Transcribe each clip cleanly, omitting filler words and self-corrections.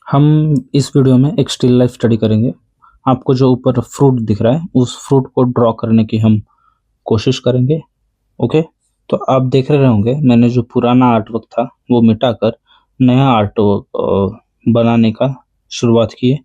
हम इस वीडियो में एक स्टिल लाइफ स्टडी करेंगे। आपको जो ऊपर फ्रूट दिख रहा है उस फ्रूट को ड्रॉ करने की हम कोशिश करेंगे। ओके, तो आप देख रहे होंगे मैंने जो पुराना आर्ट वर्क था वो मिटाकर नया आर्ट वर्क बनाने का शुरुआत की है।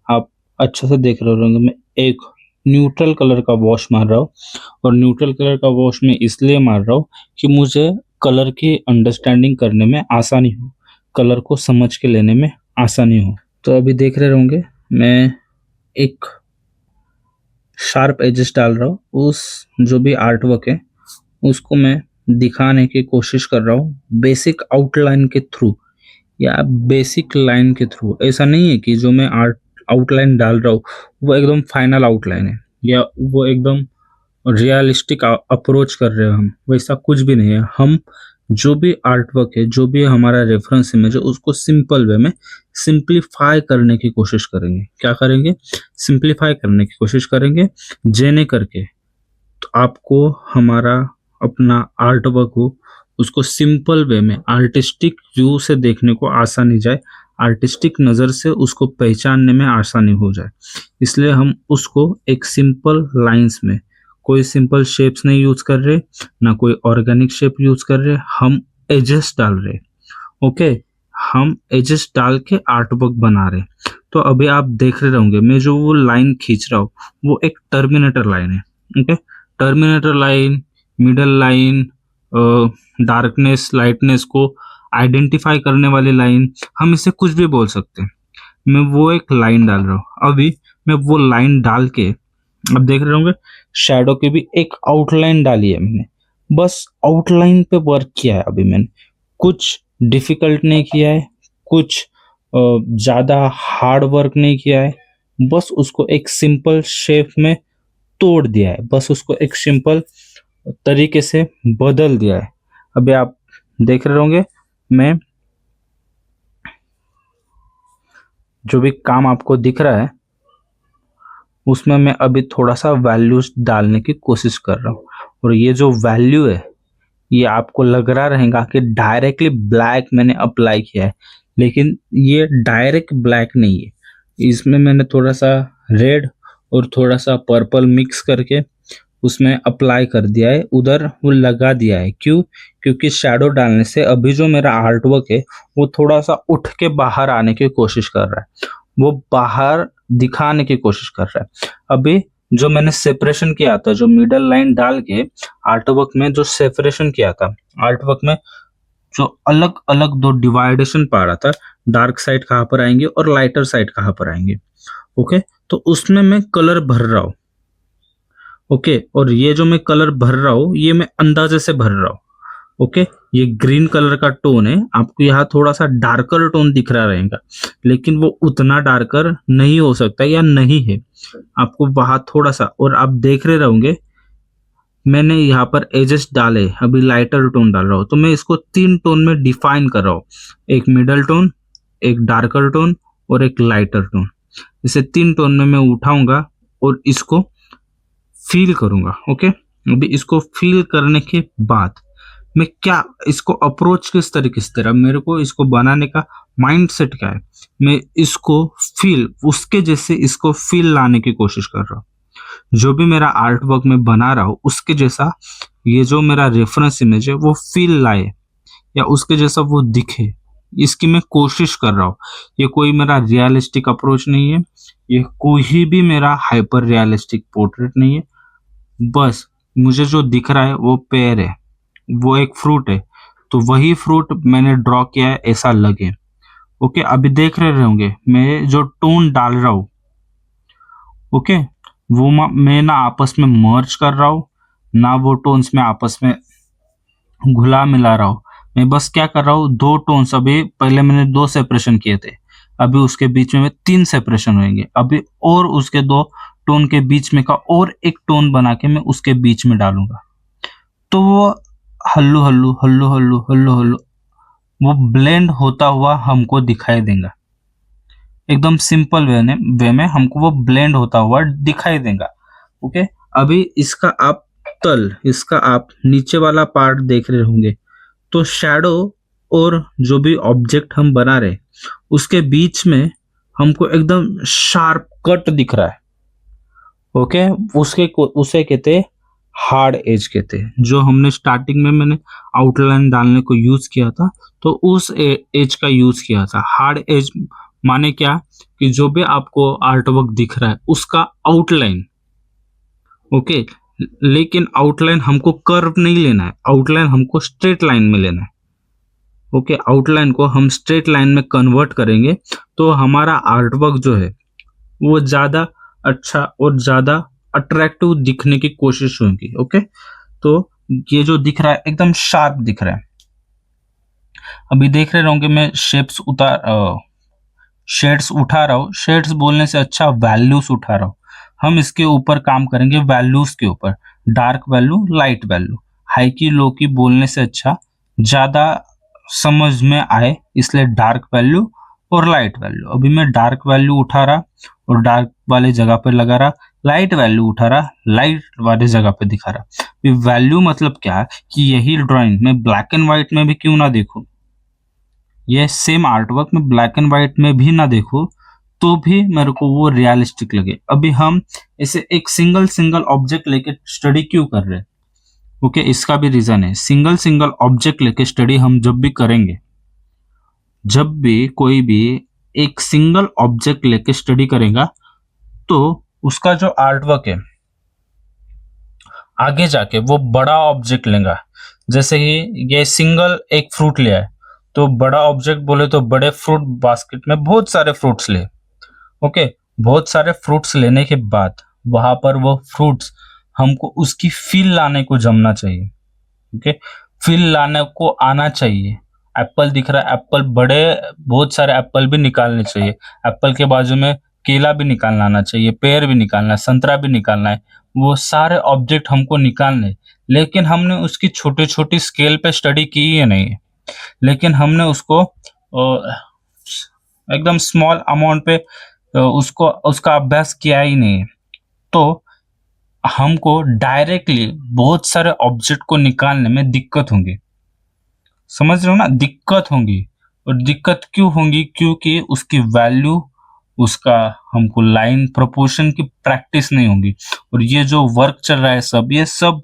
आप अच्छे से देख रहे होंगे मैं एक न्यूट्रल कलर का वॉश मार रहा हूँ, और न्यूट्रल कलर का वॉश मैं इसलिए मार रहा हूँ कि मुझे कलर की अंडरस्टैंडिंग करने में आसानी हो, कलर को समझ के लेने में आसानी हो। तो अभी देख रहे होंगे मैं एक शार्प एजेस डाल रहा हूँ, उस जो भी आर्ट वर्क है उसको मैं दिखाने की कोशिश कर रहा हूँ बेसिक आउटलाइन के थ्रू या बेसिक लाइन के थ्रू। ऐसा नहीं है कि जो मैं आर्ट आउटलाइन डाल रहा हूँ वो एकदम फाइनल आउटलाइन है या वो एकदम रियलिस्टिक अप्रोच कर रहे हैं हम, वैसा कुछ भी नहीं है। हम जो भी आर्ट वर्क है, जो भी हमारा रेफरेंस इमेज है, उसको सिंपल वे में सिंप्लीफाई करने की कोशिश करेंगे। क्या करेंगे? सिंप्लीफाई करने की कोशिश करेंगे, जेने करके तो आपको हमारा अपना आर्ट वर्क हो उसको सिंपल वे में आर्टिस्टिक व्यू से देखने को आसानी जाए, आर्टिस्टिक नज़र से उसको पहचानने में आसानी हो जाए। इसलिए हम उसको एक सिंपल लाइंस में, कोई सिंपल शेप्स नहीं यूज कर रहे, ना कोई ऑर्गेनिक शेप यूज कर रहे, हम एजेस डाल रहे। ओके, हम एजेस डाल के आर्ट वर्क बना रहे। तो अभी आप देख रहे होंगे मैं जो वो लाइन खींच रहा हूँ वो एक टर्मिनेटर लाइन है। Okay, terminator line, middle line, darkness lightness को आइडेंटिफाई करने वाली लाइन, हम इसे कुछ भी बोल सकते हैं। मैं वो एक लाइन डाल रहा हूँ। अभी मैं वो लाइन डाल के, अब देख रहे होंगे शैडो की भी एक आउटलाइन डाली है मैंने, बस आउटलाइन पे वर्क किया है। अभी मैंने कुछ डिफिकल्ट नहीं किया है, कुछ ज़्यादा हार्ड वर्क नहीं किया है, बस उसको एक सिंपल शेप में तोड़ दिया है, बस उसको एक सिंपल तरीके से बदल दिया है। अभी आप देख रहे होंगे मैं जो भी काम आपको दिख रहा है उसमें मैं अभी थोड़ा सा वैल्यूज डालने की कोशिश कर रहा हूँ। और ये जो वैल्यू है ये आपको लग रहा रहेगा कि डायरेक्टली ब्लैक मैंने अप्लाई किया है, लेकिन ये डायरेक्ट ब्लैक नहीं है। इसमें मैंने थोड़ा सा रेड और थोड़ा सा पर्पल मिक्स करके उसमें अप्लाई कर दिया है, उधर वो लगा दिया है। क्यों? क्योंकि शैडो डालने से अभी जो मेरा आर्ट वर्क है वो थोड़ा सा उठ के बाहर आने की कोशिश कर रहा है, वो बाहर दिखाने की कोशिश कर रहा है। अभी जो मैंने सेपरेशन किया था, जो मिडल लाइन डाल के आर्ट वर्क में जो सेपरेशन किया था, आर्ट वर्क में जो अलग अलग दो डिवाइडेशन पा रहा था, डार्क साइड कहाँ पर आएंगे और लाइटर साइड कहाँ पर आएंगे। ओके, तो उसमें मैं कलर भर रहा हूँ। ओके, और ये जो मैं कलर भर रहा हूँ ये मैं अंदाजे से भर रहा हूँ। ओके, ये ग्रीन कलर का टोन है, आपको यहाँ थोड़ा सा डार्कर टोन दिख रहा रहेगा, लेकिन वो उतना डार्कर नहीं हो सकता या नहीं है, आपको वहां थोड़ा सा। और आप देख रहे होंगे मैंने यहाँ पर एजेस डाले, अभी लाइटर टोन डाल रहा हूँ, तो मैं इसको 3 टोन में डिफाइन कर रहा हूँ, एक मिडल टोन, एक डार्कर टोन और एक लाइटर टोन। इसे 3 टोन में मैं उठाऊंगा और इसको फील करूंगा। ओके, अभी इसको फील करने के बाद मैं क्या इसको अप्रोच किस तरीके से तेरा, मेरे को इसको बनाने का माइंडसेट क्या है, मैं इसको फील उसके जैसे इसको फील लाने की कोशिश कर रहा हूँ। जो भी मेरा आर्ट वर्क में बना रहा हूँ उसके जैसा ये जो मेरा रेफरेंस इमेज है वो फील लाए या उसके जैसा वो दिखे, इसकी मैं कोशिश कर रहा हूँ। ये कोई मेरा रियलिस्टिक अप्रोच नहीं है, ये कोई भी मेरा हाइपर रियलिस्टिक पोर्ट्रेट नहीं है। बस मुझे जो दिख रहा है वो पेड़ है, वो एक फ्रूट है, तो वही फ्रूट मैंने ड्रॉ किया है ऐसा लगे। ओके, अभी देख रहे होंगे मैं जो टोन डाल रहा हूँ, ओके, वो मैं ना आपस में मर्ज कर रहा हूँ, ना वो टोन्स में आपस में घुला मिला रहा हूँ। मैं बस क्या कर रहा हूँ, 2 टोन्स, अभी पहले मैंने 2 सेपरेशन किए थे, अभी उसके बीच में 3 सेपरेशन होंगे अभी, और उसके 2 टोन के बीच में का और एक टोन बना के मैं उसके बीच में डालूंगा, तो वो हल्लू हल्लू हल्लू हल्लू हल्लू हल्लू वो ब्लेंड होता हुआ हमको दिखाई देगा। एकदम सिंपल वे में हमको वो ब्लेंड होता हुआ दिखाई देगा। ओके, अभी इसका आप नीचे वाला पार्ट देख रहे होंगे, तो शैडो और जो भी ऑब्जेक्ट हम बना रहे उसके बीच में हमको एकदम शार्प कट दिख रहा है। ओके, उसे कहते हैं हार्ड एज कहते हैं। जो हमने स्टार्टिंग में मैंने आउटलाइन डालने को यूज किया था, तो उस एज का यूज किया था। हार्ड एज माने क्या कि जो भी आपको आर्ट वर्क दिख रहा है उसका आउटलाइन। ओके, लेकिन आउटलाइन हमको कर्व नहीं लेना है, आउटलाइन हमको स्ट्रेट लाइन में लेना है। ओके, आउटलाइन को हम स्ट्रेट लाइन में कन्वर्ट करेंगे तो हमारा आर्ट वर्क जो है वो ज्यादा अच्छा और ज्यादा अट्रैक्टिव दिखने की कोशिश होगी। ओके, तो ये जो दिख रहा है एकदम शार्प दिख रहा है। अभी देख रहे होंगे मैं शेड्स उठा रहा हूँ। शेड्स बोलने से अच्छा वैल्यूज उठा रहा हूँ। हम इसके ऊपर काम करेंगे, वैल्यूज के ऊपर, dark value, light value. High की लो की बोलने से अच्छा ज्यादा समझ में आए, इसलिए डार्क वैल्यू और लाइट वैल्यू। अभी मैं डार्क वैल्यू उठा रहा और डार्क वाले जगह पे लगा रहा, लाइट वैल्यू उठा रहा, लाइट वाले जगह पे दिखा रहा। वैल्यू मतलब क्या है कि यही ड्राइंग मैं ब्लैक एंड व्हाइट में भी क्यों ना देखूं, ये सेम आर्टवर्क में ब्लैक एंड व्हाइट में भी ना देखो तो भी मेरे को वो रियलिस्टिक लगे। अभी हम इसे एक सिंगल सिंगल ऑब्जेक्ट लेके स्टडी क्यों कर रहे हैं? ओके, इसका भी रीजन है। सिंगल सिंगल ऑब्जेक्ट लेके स्टडी हम जब भी करेंगे, जब भी कोई भी एक सिंगल ऑब्जेक्ट लेके स्टडी करेगा तो उसका जो आर्टवर्क है आगे जाके वो बड़ा ऑब्जेक्ट लेगा। जैसे कि ये सिंगल एक फ्रूट लिया है, तो बड़ा ऑब्जेक्ट बोले तो बड़े फ्रूट बास्केट में बहुत सारे फ्रूट्स ले। ओके, बहुत सारे फ्रूट्स लेने के बाद वहां पर वो फ्रूट्स हमको उसकी फील लाने को जमना चाहिए। ओके, फील लाने को आना चाहिए। एप्पल दिख रहा है, एप्पल बड़े बहुत सारे एप्पल भी निकालने चाहिए। एप्पल के बाजू में केला भी निकालना आना चाहिए, पेड़ भी निकालना है, संतरा भी निकालना है। वो सारे ऑब्जेक्ट हमको निकालने, लेकिन हमने उसकी छोटी छोटी स्केल पे स्टडी की ही नहीं है। लेकिन हमने उसको एकदम स्मॉल अमाउंट पे उसको उसका अभ्यास किया ही नहीं है। तो हमको डायरेक्टली बहुत सारे ऑब्जेक्ट को निकालने में दिक्कत होंगी। समझ रहे हो ना, दिक्कत होंगी। और दिक्कत क्यों होंगी? क्योंकि उसकी वैल्यू, उसका हमको लाइन प्रोपोर्शन की प्रैक्टिस नहीं होगी। और ये जो वर्क चल रहा है सब, ये सब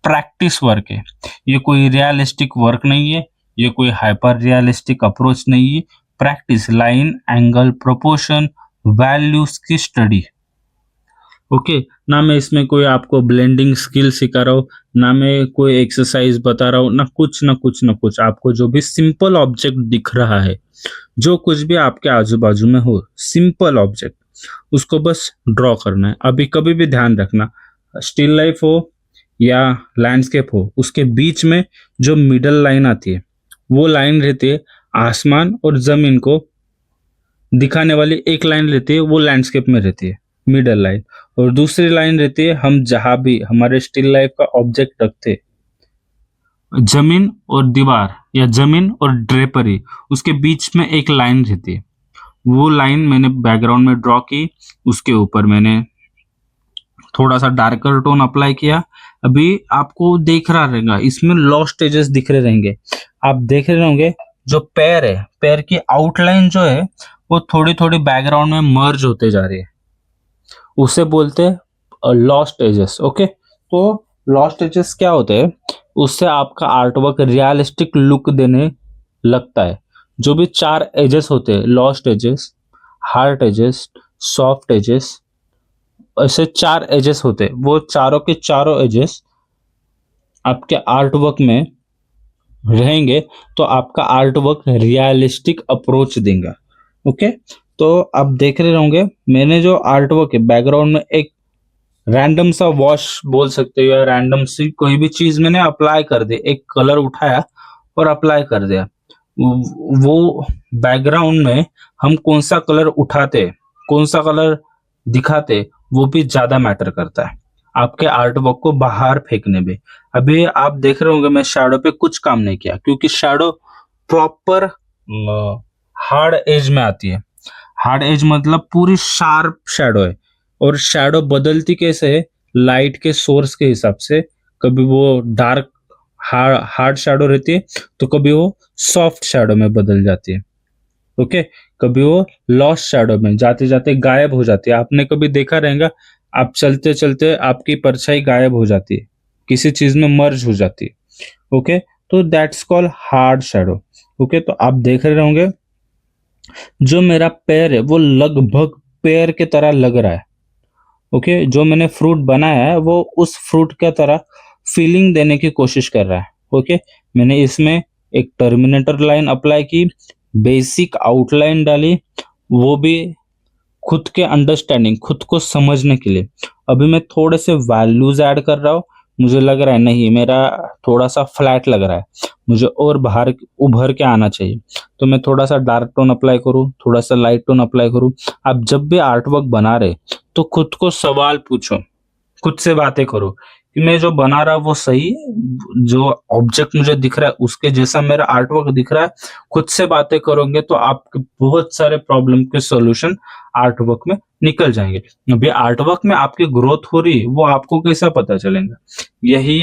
प्रैक्टिस वर्क है। ये कोई रियलिस्टिक वर्क नहीं है, ये कोई हाइपर रियलिस्टिक अप्रोच नहीं है। Practice, line, angle, proportion, values की स्टडी। ओके, ना मैं इसमें कोई आपको ब्लेंडिंग स्किल सिखा रहा हूँ, ना मैं कोई एक्सरसाइज बता रहा हूँ, ना कुछ ना कुछ ना कुछ। आपको जो भी सिंपल ऑब्जेक्ट दिख रहा है, जो कुछ भी आपके आजू बाजू में हो, सिंपल ऑब्जेक्ट, उसको बस ड्रॉ करना है। अभी कभी भी ध्यान रखना, स्टिल लाइफ हो या लैंडस्केप हो, उसके बीच में जो मिडल लाइन आती है वो लाइन रहती है आसमान और जमीन को दिखाने वाली। एक लाइन रहती है वो लैंडस्केप में रहती है, मिडल लाइन। और दूसरी लाइन रहती है हम जहां भी हमारे स्टिल लाइफ का ऑब्जेक्ट रखते, जमीन और दीवार या जमीन और ड्रेपरी, उसके बीच में एक लाइन रहती है। वो लाइन मैंने बैकग्राउंड में ड्रॉ की, उसके ऊपर मैंने थोड़ा सा डार्कर टोन अप्लाई किया। अभी आपको देख रहा रहेगा इसमें लॉस्ट एजेस दिख रहे रहेंगे। आप देख रहे होंगे जो पैर है, पैर की आउटलाइन जो है वो थोड़ी थोड़ी बैकग्राउंड में मर्ज होते जा रही है, उसे बोलते हैं लॉस्ट एजेस। ओके, तो लॉस्ट एजेस क्या होते हैं? उससे आपका आर्टवर्क रियलिस्टिक लुक देने लगता है। जो भी चार एजेस होते हैं, lost edges, hard edges, soft edges, ऐसे चार एजेस होते हैं। वो चारों के चारों एजेस आपके आर्टवर्क में रहेंगे तो आपका आर्टवर्क रियलिस्टिक अप्रोच देगा। ओके, तो आप देख रहे होंगे मैंने जो आर्टवर्क है बैकग्राउंड में एक रैंडम सा वॉश बोल सकते हो या रैंडम सी कोई भी चीज मैंने अप्लाई कर दी, एक कलर उठाया और अप्लाई कर दिया। वो बैकग्राउंड में हम कौन सा कलर उठाते, कौन सा कलर दिखाते, वो भी ज्यादा मैटर करता है आपके आर्टवर्क को बाहर फेंकने में। अभी आप देख रहे होंगे मैं शैडो पे कुछ काम नहीं किया, क्योंकि शैडो प्रॉपर हार्ड एज में आती है। हार्ड एज मतलब पूरी शार्प शैडो है। और शैडो बदलती कैसे है? लाइट के सोर्स के हिसाब से। कभी वो डार्क हार्ड शैडो रहती है तो कभी वो सॉफ्ट शैडो में बदल जाती है। ओके, कभी वो लॉस्ट शैडो में जाते जाते गायब हो जाती है। आपने कभी देखा रहेगा, आप चलते चलते आपकी परछाई गायब हो जाती है, किसी चीज में मर्ज हो जाती है। ओके, तो that's called hard shadow. Okay, तो आप देख रहे होंगे जो मेरा पैर है वो लगभग पैर के तरह लग रहा है। ओके, जो मैंने फ्रूट बनाया है वो उस फ्रूट की तरह फीलिंग देने की कोशिश कर रहा है। ओके, मैंने इसमें एक टर्मिनेटर लाइन अप्लाई की, बेसिक आउटलाइन डाली, वो भी खुद के अंडरस्टैंडिंग, खुद को समझने के लिए। अभी मैं थोड़े से वैल्यूज ऐड कर रहा हूँ। मुझे लग रहा है नहीं, मेरा थोड़ा सा फ्लैट लग रहा है, मुझे और बाहर उभर के आना चाहिए, तो मैं थोड़ा सा डार्क टोन अप्लाई करूँ, थोड़ा सा लाइट टोन अप्लाई करूँ। आप जब भी आर्ट वर्क बना रहे तो खुद को सवाल पूछो, खुद से बातें करो कि मैं जो बना रहा वो सही है, जो ऑब्जेक्ट मुझे दिख रहा है उसके जैसा मेरा आर्ट वर्क दिख रहा है। खुद से बातें करोगे तो आपके बहुत सारे प्रॉब्लम के सॉल्यूशन आर्ट वर्क में निकल जाएंगे। अभी आर्ट वर्क में आपकी ग्रोथ हो रही है वो आपको कैसा पता चलेगा? यही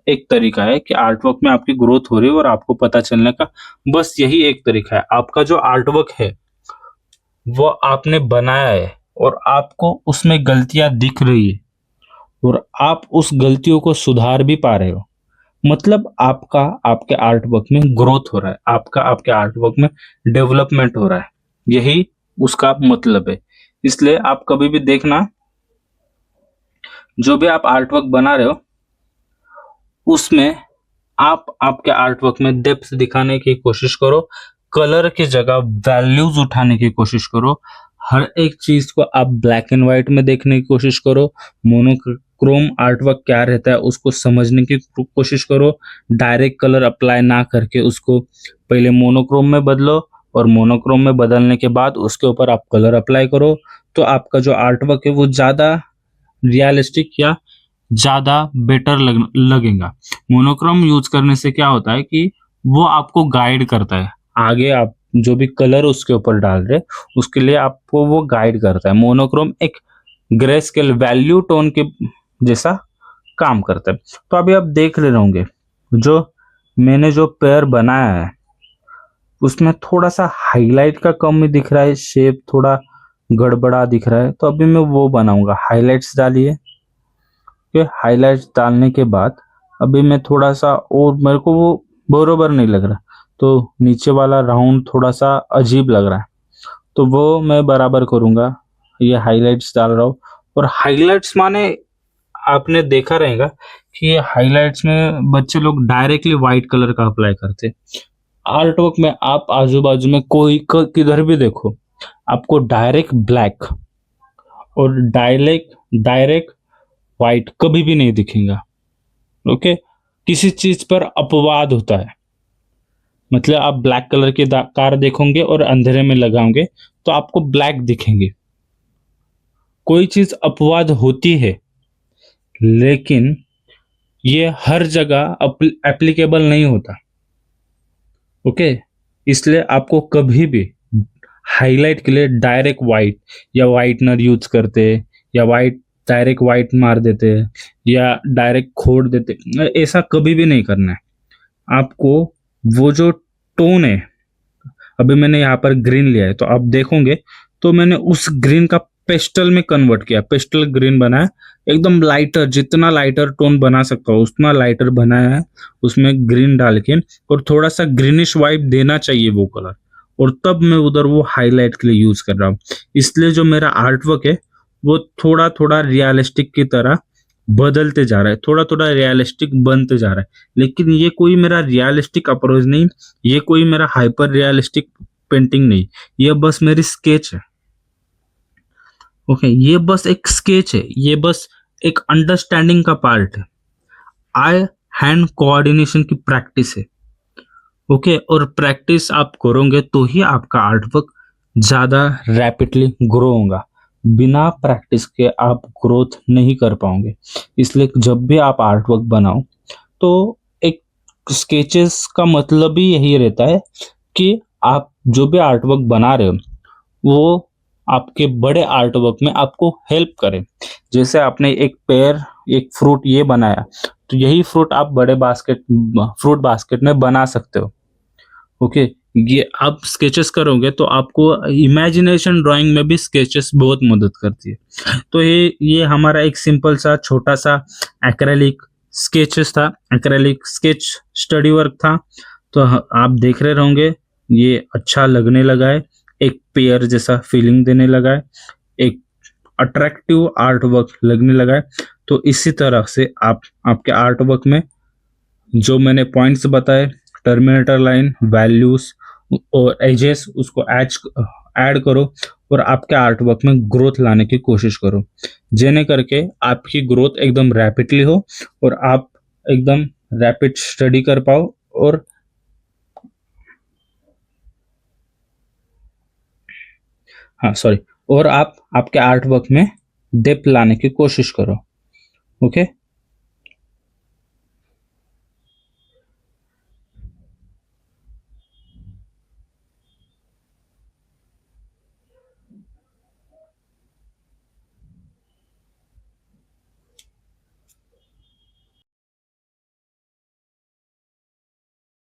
एक तरीका है कि आर्ट वर्क में आपकी ग्रोथ हो रही है और आपको पता चलने का बस यही एक तरीका है। आपका जो आर्ट वर्क है वो आपने बनाया है और आपको उसमें गलतियां दिख रही है और आप उस गलतियों को सुधार भी पा रहे हो, मतलब आपका आपके आर्ट वर्क में ग्रोथ हो रहा है, आपका आपके आर्ट वर्क में डेवलपमेंट हो रहा है। यही उसका मतलब है। इसलिए आप कभी भी देखना, जो भी आप आर्ट वर्क बना रहे हो उसमें आप आपके आर्ट वर्क में डेप्थ दिखाने की कोशिश करो, कलर की जगह वैल्यूज उठाने की कोशिश करो, हर एक चीज को आप ब्लैक एंड व्हाइट में देखने की कोशिश करो, मोनोक्रोम आर्ट वर्क क्या रहता है उसको समझने की कोशिश करो, डायरेक्ट कलर अप्लाई ना करके उसको पहले मोनोक्रोम में बदलो और मोनोक्रोम में बदलने के बाद उसके ऊपर आप कलर अप्लाई करो, तो आपका जो आर्ट वर्क है वो ज्यादा रियलिस्टिक या ज्यादा बेटर लगेगा। मोनोक्रोम यूज करने से क्या होता है कि वो आपको गाइड करता है, आगे आप जो भी कलर उसके ऊपर डाल रहे उसके लिए आपको वो गाइड करता है। मोनोक्रोम एक ग्रे स्केल वैल्यू टोन के जैसा काम करता है। तो अभी आप देख रहे होंगे जो मैंने जो पेयर बनाया है उसमें थोड़ा सा हाईलाइट का कम दिख रहा है, शेप थोड़ा गड़बड़ा दिख रहा है, तो अभी मैं वो बनाऊंगा। हाईलाइट्स डालिए के हाईलाइट्स डालने के बाद अभी मैं थोड़ा सा, और मेरे को वो बरोबर नहीं लग रहा तो नीचे वाला राउंड थोड़ा सा अजीब लग रहा है, तो वो मैं बराबर करूंगा। ये हाईलाइट्स डाल रहा हूँ, और हाईलाइट्स माने आपने देखा रहेगा कि हाईलाइट्स में बच्चे लोग डायरेक्टली व्हाइट कलर का अप्लाई करते। आर्ट वर्क में आप आजू बाजू में कोई किधर भी देखो आपको डायरेक्ट ब्लैक और डायरेक्ट डायरेक्ट व्हाइट कभी भी नहीं दिखेगा। ओके, किसी चीज पर अपवाद होता है, मतलब आप ब्लैक कलर की कार देखोगे और अंधेरे में लगाओगे तो आपको ब्लैक दिखेंगे। कोई चीज अपवाद होती है लेकिन ये हर जगह एप्लीकेबल नहीं होता। ओके, इसलिए आपको कभी भी हाईलाइट के लिए डायरेक्ट व्हाइट या व्हाइटनर यूज करते, या व्हाइट डायरेक्ट व्हाइट मार देते, या डायरेक्ट खोड़ देते, ऐसा कभी भी नहीं करना है। आपको वो जो टोन है, अभी मैंने यहाँ पर ग्रीन लिया है तो आप देखोगे तो मैंने उस ग्रीन का पेस्टल में कन्वर्ट किया, पेस्टल ग्रीन बनाया, एकदम लाइटर, जितना लाइटर टोन बना सकता हूँ उतना लाइटर बनाया है उसमें ग्रीन डाल के, और थोड़ा सा ग्रीनिश वाइब देना चाहिए वो कलर, और तब मैं उधर वो हाईलाइट के लिए यूज कर रहा हूँ। इसलिए जो मेरा आर्ट वर्क है वो थोड़ा थोड़ा रियलिस्टिक की तरह बदलते जा रहा है, थोड़ा थोड़ा रियलिस्टिक बनते जा रहा है। लेकिन ये कोई मेरा रियलिस्टिक अप्रोच नहीं, ये कोई मेरा हाइपर रियलिस्टिक पेंटिंग नहीं, ये बस मेरी स्केच है। ओके, ये बस एक स्केच है, ये बस एक अंडरस्टैंडिंग का पार्ट है। आई हैंड कोऑर्डिनेशन की प्रैक्टिस है। ओके, और प्रैक्टिस आप करोगे तो ही आपका आर्ट वर्क ज्यादा रैपिडली ग्रो होगा। बिना प्रैक्टिस के आप ग्रोथ नहीं कर पाओगे। इसलिए जब भी आप आर्ट वर्क बनाओ तो एक स्केचेस का मतलब ही यही रहता है कि आप जो भी आर्ट वर्क बना रहे हो वो आपके बड़े आर्ट वर्क में आपको हेल्प करे। जैसे आपने एक पेड़, एक फ्रूट ये बनाया तो यही फ्रूट आप बड़े फ्रूट बास्केट में बना सकते हो। ओके, ये आप स्केचेस करोगे तो आपको इमेजिनेशन ड्राइंग में भी स्केचेस बहुत मदद करती है। तो ये हमारा एक सिंपल सा छोटा सा एक्रेलिक स्केचेस था, एक्रेलिक स्केच स्टडी वर्क था। तो आप देख रहे होंगे ये अच्छा लगने लगा है, एक पेयर जैसा फीलिंग देने लगा है, एक अट्रैक्टिव आर्ट वर्क लगने लगा है। तो इसी तरह से आप आपके आर्ट वर्क में जो मैंने पॉइंट्स बताए, टर्मिनेटर लाइन, वैल्यूज और एजेस, उसको ऐड करो और आपके आर्ट वर्क में ग्रोथ लाने की कोशिश करो, जेने करके आपकी ग्रोथ एकदम रैपिडली हो और आप एकदम रैपिड स्टडी कर पाओ। और हाँ सॉरी, और आप आपके आर्ट वर्क में डेप्थ लाने की कोशिश करो। ओके,